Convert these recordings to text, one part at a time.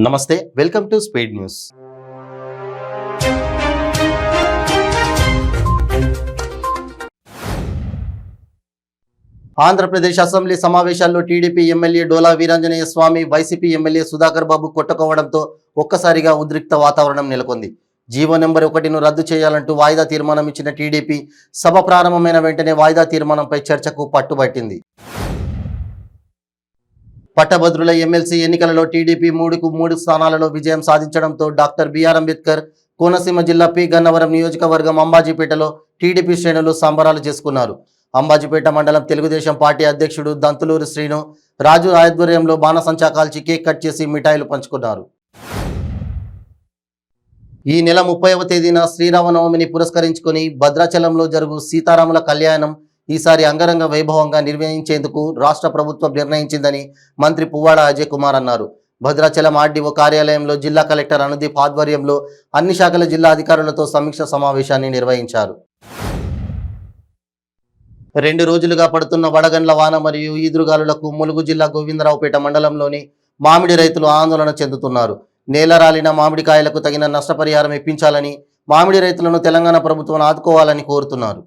నమస్తే, welcome to speed news. Andhra Pradesh assembly సమావేశాల్లో TDP MLA డోలా Veeranjaneya Swamy, YCP MLA Sudhakar బాబు కొట్టుకోవడంతో ఒక్కసారిగా ఉద్రిక్త వాతావరణం నెలకొంది. జీవో నెంబర్ 1ను రద్దు చేయాలంటూ వాయిదా తీర్మానం ఇచ్చిన టీడీపీ సభ ప్రారంభమైన వెంటనే వాయిదా తీర్మానంపై చర్చకు పట్టుబట్టింది. పట్టభద్రుల ఎమ్మెల్సీ ఎన్నికలలో టీడీపీ 3కు 3 స్థానాలలో విజయం సాధించడంతో డాక్టర్ బిఆర్ అంబేద్కర్ కోనసీమ జిల్లా పి గన్నవరం నియోజకవర్గం అంబాజీపేటలో టీడీపీ శ్రేణులు సంబరాలు చేసుకున్నారు. అంబాజీపేట మండలం తెలుగుదేశం పార్టీ అధ్యక్షుడు దంతులూరు శ్రీను రాజు ఆధ్వర్యంలో బాణసంచా కాల్చి కేక్ కట్ చేసి మిఠాయిలు పంచుకున్నారు. ఈ నెల 30వ తేదీన శ్రీరామనవమిని పురస్కరించుకొని భద్రాచలంలో జరుగు సీతారాముల కళ్యాణం ఈసారి అంగరంగ వైభవంగా నిర్వహించేందుకు రాష్ట్ర ప్రభుత్వం నిర్ణయించిందని మంత్రి పువ్వాడ అజయ్ కుమార్ అన్నారు. భద్రాచలం ఆర్డీఓ కార్యాలయంలో జిల్లా కలెక్టర్ అనుదీప్ ఆధ్వర్యంలో అన్ని శాఖల జిల్లా అధికారులతో సమీక్ష సమావేశాన్ని నిర్వహించారు. 2 రోజులుగా పడుతున్న వడగండ్ల వాన మరియు ఈదురుగాలులకు ములుగు జిల్లా గోవిందరావుపేట మండలంలోని మామిడి రైతులు ఆందోళన చెందుతున్నారు. నేల రాలిన మామిడికాయలకు తగిన నష్టపరిహారం ఇప్పించాలని, మామిడి రైతులను తెలంగాణ ప్రభుత్వం ఆదుకోవాలని కోరుతున్నారు.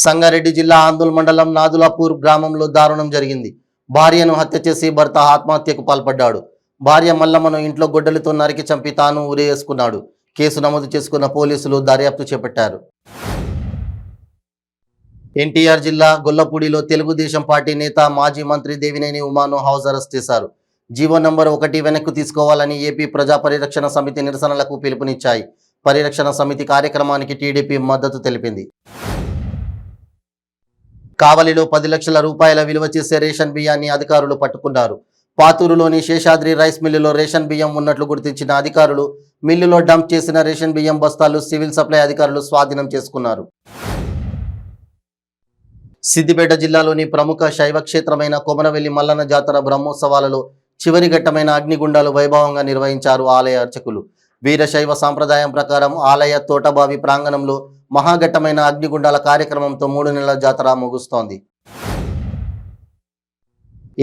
సంగారెడ్డి జిల్లా ఆందోళన మండలం నాదులాపూర్ గ్రామంలో దారుణం జరిగింది. భార్యను హత్య చేసి భర్త ఆత్మహత్యకు పాల్పడ్డాడు. భార్య మల్లమ్మను ఇంట్లో గొడ్డలితో నరికి చంపి తాను ఉరేసుకున్నాడు. కేసు నమోదు చేసుకున్న పోలీసులు దర్యాప్తు చేపట్టారు. ఎన్టీఆర్ జిల్లా గొల్లపూడిలో తెలుగుదేశం పార్టీ నేత మాజీ మంత్రి దేవినేని ఉమాను హౌస్ అరెస్ట్ చేశారు. జీవో నంబర్ 1 వెనక్కు తీసుకోవాలని ఏపీ ప్రజా పరిరక్షణ సమితి నిరసనలకు పిలుపునిచ్చాయి. పరిరక్షణ సమితి కార్యక్రమానికి టీడీపీ మద్దతు తెలిపింది. కావలిలో 10 లక్షల రూపాయల విలువ చేసే రేషన్ బియ్యాన్ని అధికారులు పట్టుకున్నారు. పాతూరులోని శేషాద్రి రైస్ మిల్లులో రేషన్ బియ్యం ఉన్నట్లు గుర్తించిన అధికారులు మిల్లులో డంప్ చేసిన రేషన్ బియ్యం బస్తాలు సివిల్ సప్లై అధికారులు స్వాధీనం చేసుకున్నారు. సిద్దిపేట జిల్లాలోని ప్రముఖ శైవ క్షేత్రమైన కొమరవెల్లి మల్లన్న జాతర బ్రహ్మోత్సవాలలో చివరి ఘట్టమైన అగ్నిగుండాలు వైభవంగా నిర్వహించారు ఆలయ అర్చకులు. వీరశైవ సాంప్రదాయం ప్రకారం ఆలయ తోటబావి ప్రాంగణంలో మహాఘట్టమైన అగ్నిగుండాల కార్యక్రమంతో 3 నెలల జాతర ముగుస్తోంది.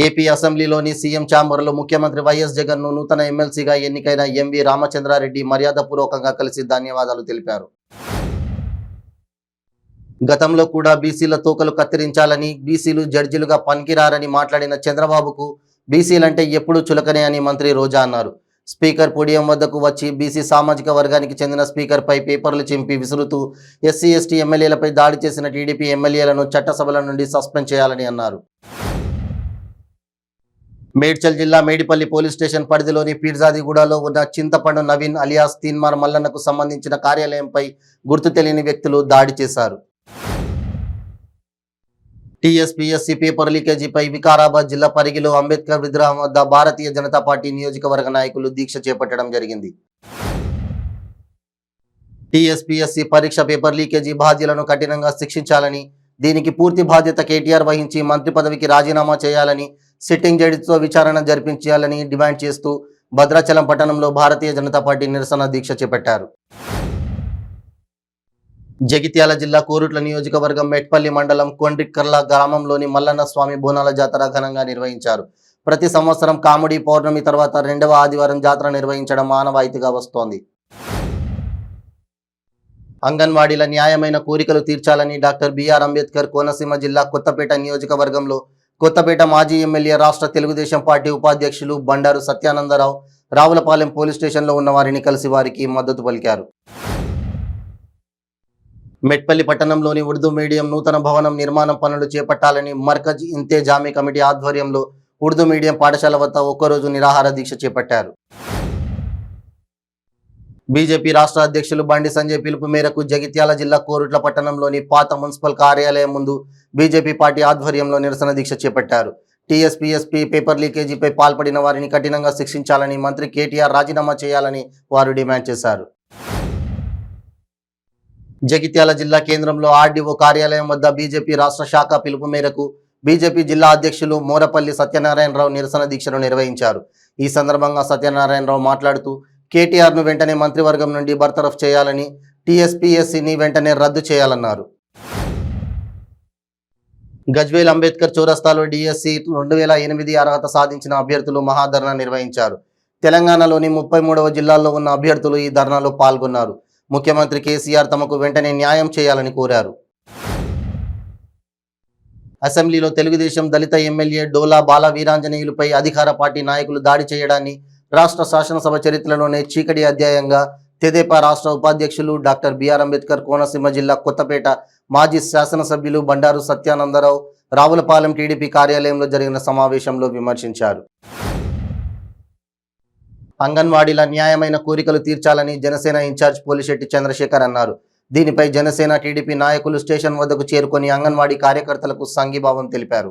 ఏపీ అసెంబ్లీలోని సీఎం ఛాంబర్లో ముఖ్యమంత్రి వైఎస్ జగన్ను నూతన ఎమ్మెల్సీగా ఎన్నికైన ఎంవి రామచంద్రారెడ్డి మర్యాదపూర్వకంగా కలిసి ధన్యవాదాలు తెలిపారు. గతంలో కూడా బీసీల తోకలు కత్తిరించాలని, బీసీలు జడ్జిలుగా పనికిరారని మాట్లాడిన చంద్రబాబుకు బీసీలంటే ఎప్పుడూ చులకనే అని మంత్రి రోజా అన్నారు. స్పీకర్ పోడియం వద్దకు వచ్చి బీసీ సామాజిక వర్గానికి చెందిన స్పీకర్పై పేపర్లు చింపి విసురుతూ ఎస్సీ ఎస్టీ ఎమ్మెల్యేలపై దాడి చేసిన టీడీపీ ఎమ్మెల్యేలను చట్టసభల నుండి సస్పెండ్ చేయాలని అన్నారు. మేడ్చల్ జిల్లా మేడిపల్లి పోలీస్ స్టేషన్ పరిధిలోని పీర్జాదిగూడలో ఉన్న చింతపండు నవీన్ అలియాస్ తీన్మార్ మల్లన్నకు సంబంధించిన కార్యాలయంపై గుర్తు తెలియని వ్యక్తులు దాడి చేశారు. టీఎస్పీఎస్సీ పేపర్ లీకేజీపై వికారాబాద్ జిల్లా పరిగిలో అంబేద్కర్ విగ్రహం వద్ద భారతీయ జనతా పార్టీ నియోజకవర్గ నాయకులు దీక్ష చేపట్టడం జరిగింది. టీఎస్పీఎస్సీ పరీక్ష పేపర్ లీకేజీ బాధ్యులను కఠినంగా శిక్షించాలని, దీనికి పూర్తి బాధ్యత కేటీఆర్ వహించి మంత్రి పదవికి రాజీనామా చేయాలని, సిట్టింగ్ జడ్జితో విచారణ జరిపించాలని డిమాండ్ చేస్తూ భద్రాచలం పట్టణంలో భారతీయ జనతా పార్టీ నిరసన దీక్ష చేపట్టారు. జగిత్యాల జిల్లా కోరుట్ల నియోజకవర్గం మెట్పల్లి మండలం కొండ్రిక్కర్ల గ్రామంలోని మల్లన్న స్వామి బోనాల జాతర ఘనంగా నిర్వహించారు. ప్రతి సంవత్సరం కాముడి పౌర్ణమి తర్వాత 2వ ఆదివారం జాతర నిర్వహించడం ఆనవాయితీగా వస్తోంది. అంగన్వాడీల న్యాయమైన కోరికలు తీర్చాలని డాక్టర్ బిఆర్ అంబేద్కర్ కోనసీమ జిల్లా కొత్తపేట నియోజకవర్గంలో కొత్తపేట మాజీ ఎమ్మెల్యే రాష్ట్ర తెలుగుదేశం పార్టీ ఉపాధ్యక్షులు బండారు సత్యానందరావు రావులపాలెం పోలీస్ స్టేషన్లో ఉన్న వారిని కలిసి వారికి మద్దతు పలికారు. మెట్పల్లి పట్టణంలోని ఉర్దూ మీడియం నూతన భవనం నిర్మాణం పనులు చేపట్టాలని మర్కజ్ ఇంతేజామీ కమిటీ ఆధ్వర్యంలో ఉర్దూ మీడియం పాఠశాల వద్ద ఒక్కరోజు నిరాహార దీక్ష చేపట్టారు. బీజేపీ రాష్ట్ర అధ్యక్షులు బండి సంజయ్ పిలుపు మేరకు జగిత్యాల జిల్లా కోరుట్ల పట్టణంలోని పాత మున్సిపల్ కార్యాలయం ముందు బీజేపీ పార్టీ ఆధ్వర్యంలో నిరసన దీక్ష చేపట్టారు. టీఎస్పీఎస్పీ పేపర్ లీకేజీపై పాల్పడిన వారిని కఠినంగా శిక్షించాలని, మంత్రి కేటీఆర్ రాజీనామా చేయాలని వారు డిమాండ్ చేశారు. జగిత్యాల జిల్లా కేంద్రంలో ఆర్డీఓ కార్యాలయం వద్ద బీజేపీ రాష్ట్ర శాఖ పిలుపు మేరకు బీజేపీ జిల్లా అధ్యక్షులు మోరపల్లి సత్యనారాయణరావు నిరసన దీక్షను నిర్వహించారు. ఈ సందర్భంగా సత్యనారాయణరావు మాట్లాడుతూ కేటీఆర్ను వెంటనే మంత్రివర్గం నుండి బర్తరఫ్ చేయాలని, టీఎస్పీఎస్సీని వెంటనే రద్దు చేయాలన్నారు. గజ్వేల్ అంబేద్కర్ చౌరస్తాలో డిఎస్సి 2008 అర్హత సాధించిన అభ్యర్థులు మహాధర్నా నిర్వహించారు. తెలంగాణలోని 33వ జిల్లాల్లో ఉన్న అభ్యర్థులు ఈ ధర్నాలో పాల్గొన్నారు. ముఖ్యమంత్రి కేసీఆర్ తమకు వెంటనే న్యాయం చేయాలని కోరారు. అసెంబ్లీలో తెలుగుదేశం దళిత ఎమ్మెల్యే డోలా బాల వీరాంజనేయులపై అధికార పార్టీ నాయకులు దాడి చేయడాన్ని రాష్ట్ర శాసనసభ చరిత్రలోనే చీకటి అధ్యాయంగా తెదేపా రాష్ట్ర ఉపాధ్యక్షులు డాక్టర్ బిఆర్ అంబేద్కర్ కోనసీమ జిల్లా కొత్తపేట మాజీ శాసనసభ్యులు బండారు సత్యానందరావు రావులపాలెం టీడీపీ కార్యాలయంలో జరిగిన సమావేశంలో విమర్శించారు. అంగన్వాడీల న్యాయమైన కోరికలు తీర్చాలని జనసేన ఇన్ఛార్జ్ పోలిశెట్టి చంద్రశేఖర్ అన్నారు. దీనిపై జనసేన టీడీపీ నాయకులు స్టేషన్ వద్దకు చేరుకొని అంగన్వాడీ కార్యకర్తలకు సంఘీభావం తెలిపారు.